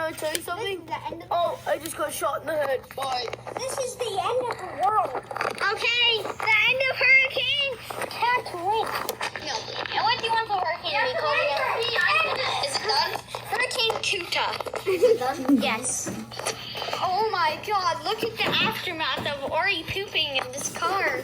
I tell you something? This is the end of Oh, I just got shot in the head. Bye. This is the end of the world. Okay, the end of hurricane. Can't wait. No. And what do you want for hurricane? We call it. Is it done? Hurricane Kuta. Is it done? Yes. Oh my God! Look at the aftermath of Ori pooping in this car.